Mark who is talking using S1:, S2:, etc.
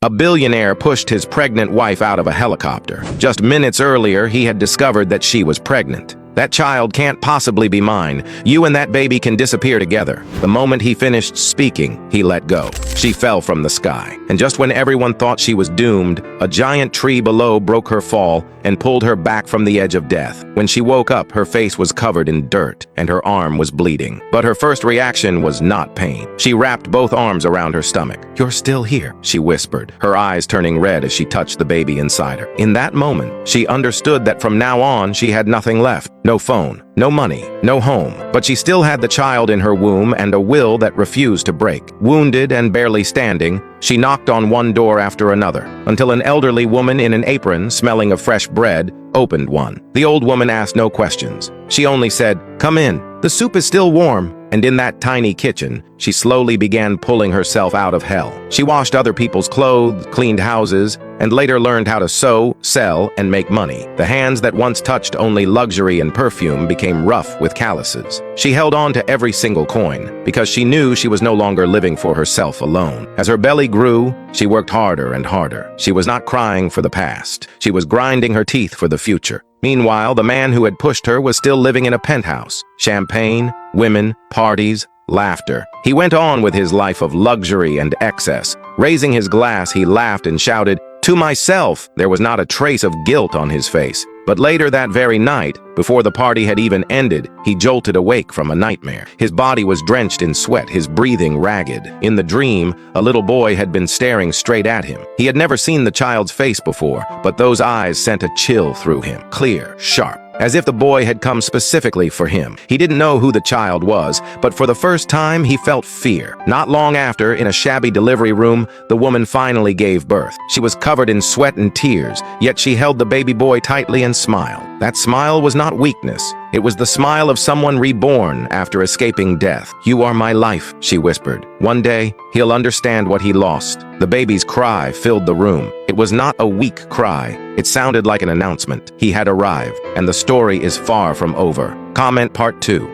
S1: A billionaire pushed his pregnant wife out of a helicopter. Just minutes earlier, he had discovered that she was pregnant. "That child can't possibly be mine. You and that baby can disappear together." The moment he finished speaking, he let go. She fell from the sky. And just when everyone thought she was doomed, a giant tree below broke her fall and pulled her back from the edge of death. When she woke up, her face was covered in dirt and her arm was bleeding. But her first reaction was not pain. She wrapped both arms around her stomach. "You're still here," she whispered, her eyes turning red as she touched the baby inside her. In that moment, she understood that from now on, she had nothing left. No phone, no money, no home. But she still had the child in her womb and a will that refused to break. Wounded and barely standing, she knocked on one door after another, until an elderly woman in an apron, smelling of fresh bread, opened one. The old woman asked no questions. She only said, "Come in. The soup is still warm." And in that tiny kitchen, she slowly began pulling herself out of hell. She washed other people's clothes, cleaned houses, and later learned how to sew, sell, and make money. The hands that once touched only luxury and perfume became rough with calluses. She held on to every single coin, because she knew she was no longer living for herself alone. As her belly grew, she worked harder and harder. She was not crying for the past. She was grinding her teeth for the future. Meanwhile, the man who had pushed her was still living in a penthouse. Champagne, women, parties, laughter. He went on with his life of luxury and excess. Raising his glass, he laughed and shouted, "To myself!" There was not a trace of guilt on his face. But later that very night, before the party had even ended, he jolted awake from a nightmare. His body was drenched in sweat, his breathing ragged. In the dream, a little boy had been staring straight at him. He had never seen the child's face before, but those eyes sent a chill through him, clear, sharp, as if the boy had come specifically for him. He didn't know who the child was, but for the first time, he felt fear. Not long after, in a shabby delivery room, the woman finally gave birth. She was covered in sweat and tears, yet she held the baby boy tightly and smiled. That smile was not weakness. It was the smile of someone reborn after escaping death. "You are my life," she whispered. "One day, he'll understand what he lost." The baby's cry filled the room. It was not a weak cry. It sounded like an announcement. He had arrived, and the story is far from over. Comment Part 2.